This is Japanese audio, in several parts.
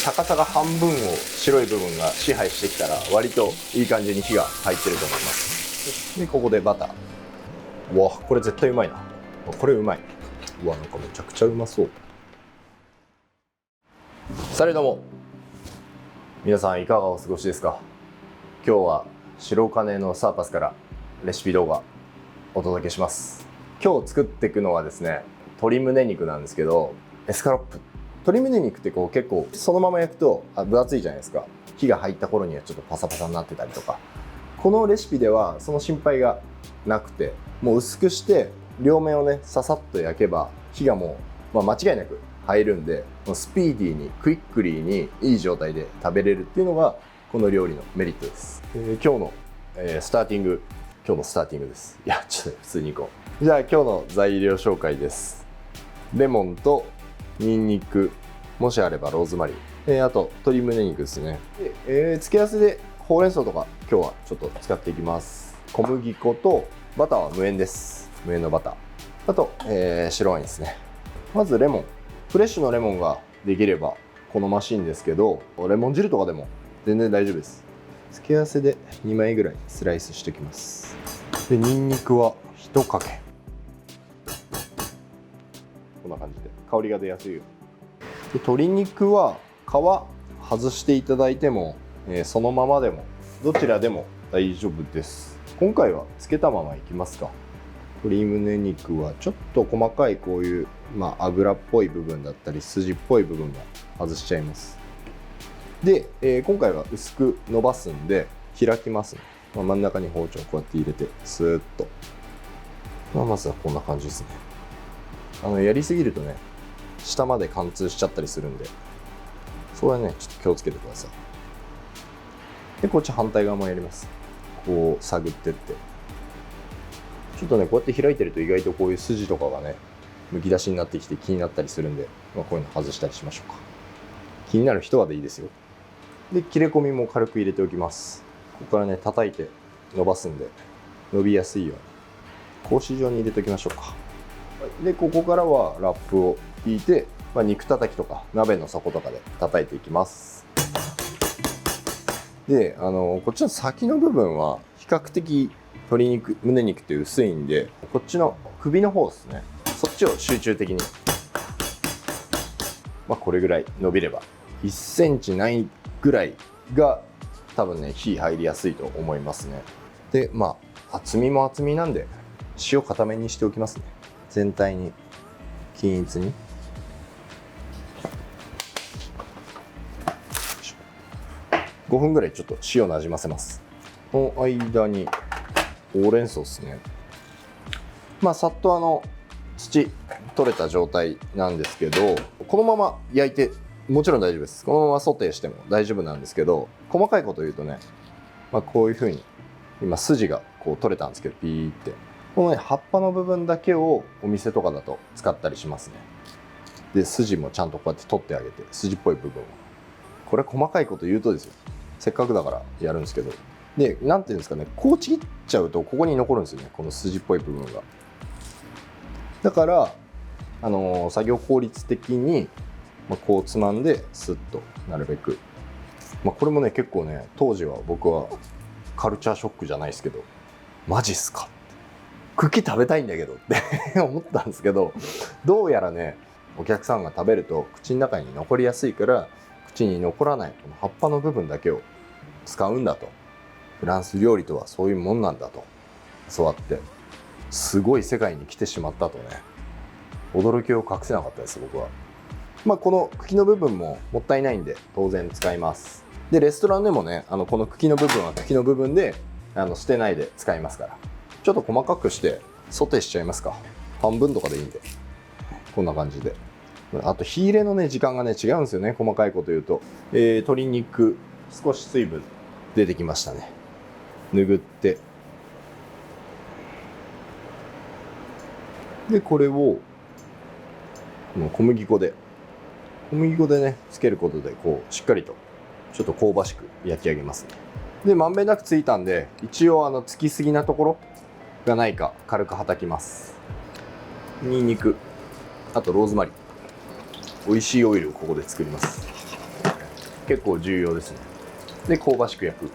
高さが半分を白い部分が支配してきたら割といい感じに火が入ってると思います。でここでバター。うわこれ絶対うまいな。これうまい。うわなんかめちゃくちゃうまそう。されども皆さんいかがお過ごしですか。今日は白金のサーパスからレシピ動画お届けします。今日作っていくのはですね、鶏胸肉なんですけど、エスカロップ。鶏胸肉ってこう結構そのまま焼くと分厚いじゃないですか。火が入った頃にはちょっとパサパサになってたりとか。このレシピではその心配がなくて、もう薄くして両面をねささっと焼けば火がもう、間違いなく入るんで、もうスピーディーにクイックリーにいい状態で食べれるっていうのがこの料理のメリットです。今日の、スターティングです。いやちょっと普通にいこう。じゃあ今日の材料紹介です。レモンとニンニク、もしあればローズマリー、あと鶏胸肉ですね。付け合わせでほうれん草とか今日はちょっと使っていきます。小麦粉とバターは無塩です。無塩のバター。あと、白ワインですね。まずレモン。フレッシュのレモンができれば好ましいんですけど、レモン汁とかでも全然大丈夫です。付け合わせで2枚ぐらいスライスしておきます。でニンニクは1かけ。こんな感じで香りが出やすいように。で鶏肉は皮外していただいても、そのままでもどちらでも大丈夫です。今回はつけたままいきますか。鶏胸肉はちょっと細かいこういう、脂っぽい部分だったり筋っぽい部分は外しちゃいます。で、今回は薄く伸ばすんで開きますね。真ん中に包丁をこうやって入れてスーッと、まずはこんな感じですね。やりすぎるとね下まで貫通しちゃったりするんで、それはねちょっと気をつけてください。でこっち反対側もやります。こう探ってって、ちょっとねこうやって開いてると意外とこういう筋とかがねむき出しになってきて気になったりするんで、こういうの外したりしましょうか。気になる人はでいいですよ。で切れ込みも軽く入れておきます。ここからね叩いて伸ばすんで伸びやすいように格子状に入れておきましょうか。でここからはラップを引いて、肉叩きとか鍋の底とかで叩いていきます。でこっちの先の部分は比較的鶏肉胸肉って薄いんで、こっちの首の方ですね、そっちを集中的に、これぐらい伸びれば1センチないぐらいが多分ね火入りやすいと思いますね。で厚みも厚みなんで塩固めにしておきますね。全体に均一に。5分ぐらいちょっと塩なじませます。この間にほうれん草ですね。さっと土取れた状態なんですけど、このまま焼いてもちろん大丈夫です。このままソテーしても大丈夫なんですけど、細かいこと言うとね、こういう風に今筋がこう取れたんですけど、ピーってこのね葉っぱの部分だけをお店とかだと使ったりしますね。で筋もちゃんとこうやって取ってあげて、筋っぽい部分を、これ細かいこと言うとですよ、せっかくだからやるんですけど、でなんていうんですかね、こうちぎっちゃうとここに残るんですよね、この筋っぽい部分が。だから作業効率的に、こうつまんでスッとなるべく、これもね結構ね当時は僕はカルチャーショックじゃないですけど、マジっすか、茎食べたいんだけどって思ったんですけど、どうやらねお客さんが食べると口の中に残りやすいから、口に残らないこの葉っぱの部分だけを使うんだと、フランス料理とはそういうもんなんだと教わって、すごい世界に来てしまったとね、驚きを隠せなかったです僕は。この茎の部分ももったいないんで当然使います。でレストランでもねこの茎の部分は茎の部分で捨てないで使いますから、ちょっと細かくしてソテーしちゃいますか。半分とかでいいんで、こんな感じで。あと火入れのね時間がね違うんですよね、細かいこと言うと。鶏肉少し水分出てきましたね。拭って、でこれをこの小麦粉でねつけることでこうしっかりとちょっと香ばしく焼き上げますね。でまんべんなくついたんで、一応つきすぎなところがないか軽くはたきます。にんにく、あとローズマリー、美味しいオイルをここで作ります。結構重要ですね。で香ばしく焼く。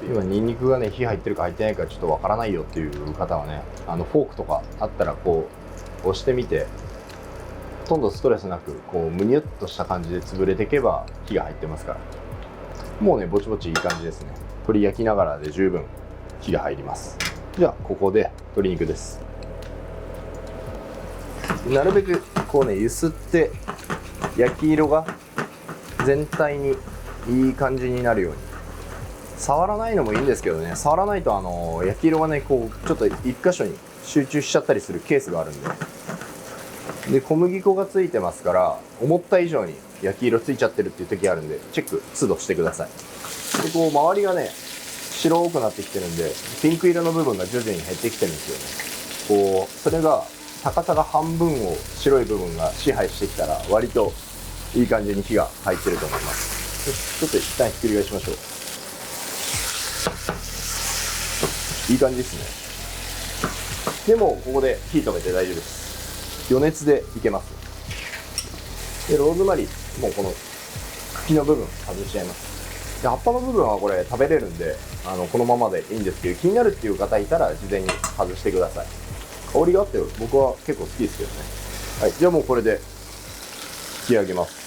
今ニンニクがね火入ってるか入ってないかちょっとわからないよっていう方はね、フォークとかあったらこう押してみて、ほとんどストレスなくこうむにゅっとした感じで潰れていけば火が入ってますから、もうねぼちぼちいい感じですね。鶏焼きながらで十分火が入ります。じゃあここで鶏肉です。なるべくこうね揺すって焼き色が全体にいい感じになるように。触らないのもいいんですけどね、触らないと焼き色がねこうちょっと一箇所に集中しちゃったりするケースがあるんで、小麦粉がついてますから思った以上に焼き色ついちゃってるっていう時あるんで、チェック都度してください。でこう周りがね白くなってきてるんで、ピンク色の部分が徐々に減ってきてるんですよね。こうそれが高さが半分を白い部分が支配してきたら割といい感じに火が入ってると思います。ちょっと一旦ひっくり返しましょう。いい感じですね。でもここで火止めて大丈夫です。余熱でいけます。でローズマリーもうこの茎の部分外しちゃいます。で葉っぱの部分はこれ食べれるんでこのままでいいんですけど、気になるっていう方いたら事前に外してください。香りがあって僕は結構好きですけどね。はい、じゃあもうこれで引き上げます。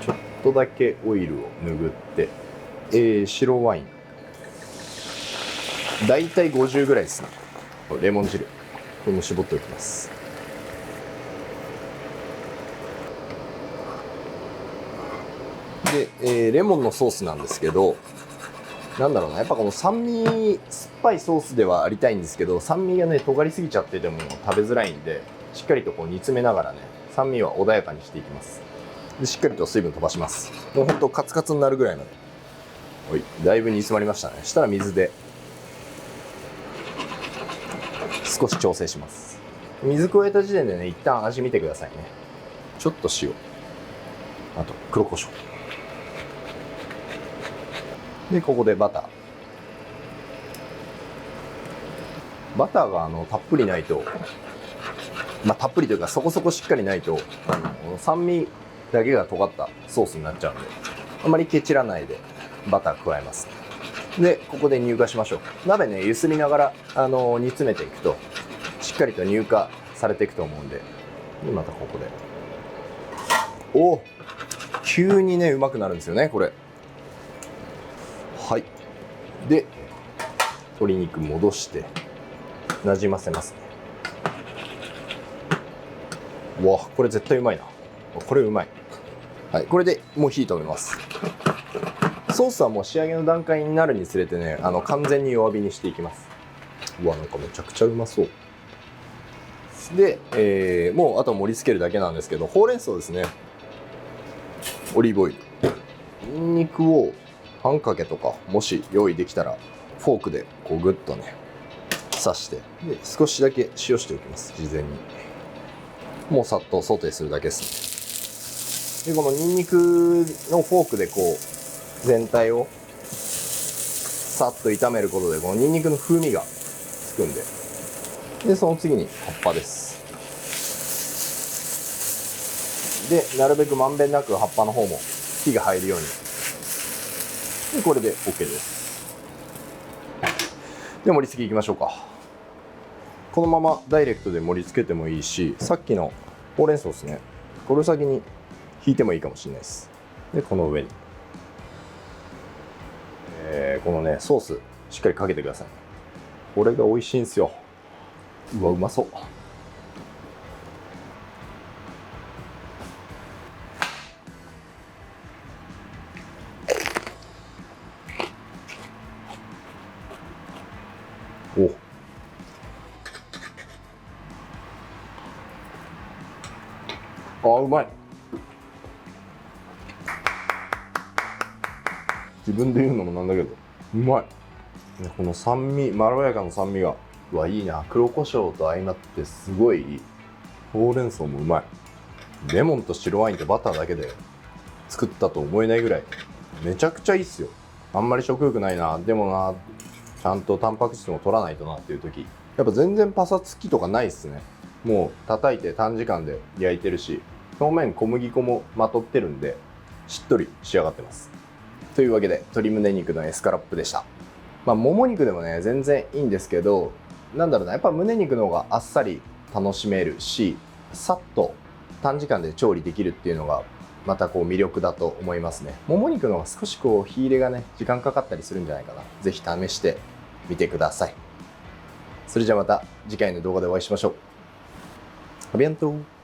ちょっとだけオイルを拭って、白ワインだいたい50ぐらいですね。レモン汁これも絞っておきます。で、レモンのソースなんですけど、なんだろうな、やっぱこの酸味酸っぱいソースではありたいんですけど、酸味がね尖りすぎちゃってても食べづらいんで、しっかりとこう煮詰めながらね酸味は穏やかにしていきます。でしっかりと水分飛ばします。もうほんとカツカツになるぐらいまで。おい、だいぶ煮詰まりましたね。したら水で少し調整します。水加えた時点でね一旦味見てくださいね。ちょっと塩、あと黒胡椒で、ここでバター。バターがたっぷりないと、たっぷりというかそこそこしっかりないと酸味だけが尖ったソースになっちゃうんで、あまりケチらないでバター加えます。でここで乳化しましょう。鍋ね揺すりながら煮詰めていくとしっかりと乳化されていくと思うんで、またここで急にねうまくなるんですよねこれ。はい、で鶏肉戻してなじませますね。うわこれ絶対うまいな。これうまい。はい、これでもう火止めます。ソースはもう仕上げの段階になるにつれてね完全に弱火にしていきます。うわなんかめちゃくちゃうまそうで、もうあと盛り付けるだけなんですけど、ほうれん草ですね、オリーブオイル、にんにくを半かけとかもし用意できたらフォークでこうグッとね刺して、で少しだけ塩しておきます。事前にもうさっとソテーするだけですね。でこのにんにくのフォークでこう全体をさっと炒めることでこのにんにくの風味がつくんで、その次に葉っぱです。でなるべくまんべんなく葉っぱの方も火が入るように。でこれで OK です。で盛り付けいきましょうか。このままダイレクトで盛り付けてもいいし、さっきのほうれん草ですね、これを先に引いてもいいかもしれないです。でこの上に、このねソースしっかりかけてください。これが美味しいんですよ。うわうまそう。うまい。自分で言うのもなんだけどうまい。この酸味、まろやかな酸味がうわいいな。黒胡椒と相まってすごいいい。ほうれん草もうまい。レモンと白ワインとバターだけで作ったと思えないぐらいめちゃくちゃいいっすよ。あんまり食欲ないな、でもなちゃんとタンパク質も取らないとなっていう時、やっぱ全然パサつきとかないっすね。もう叩いて短時間で焼いてるし、表面小麦粉もまとってるんでしっとり仕上がってます。というわけで鶏胸肉のエスカラップでした。もも肉でもね全然いいんですけど、なんだろうな、やっぱ胸肉の方があっさり楽しめるし、さっと短時間で調理できるっていうのがまたこう魅力だと思いますね。もも肉の方が少しこう火入れがね時間かかったりするんじゃないかな。是非試してみてください。それじゃあまた次回の動画でお会いしましょう。アビアント。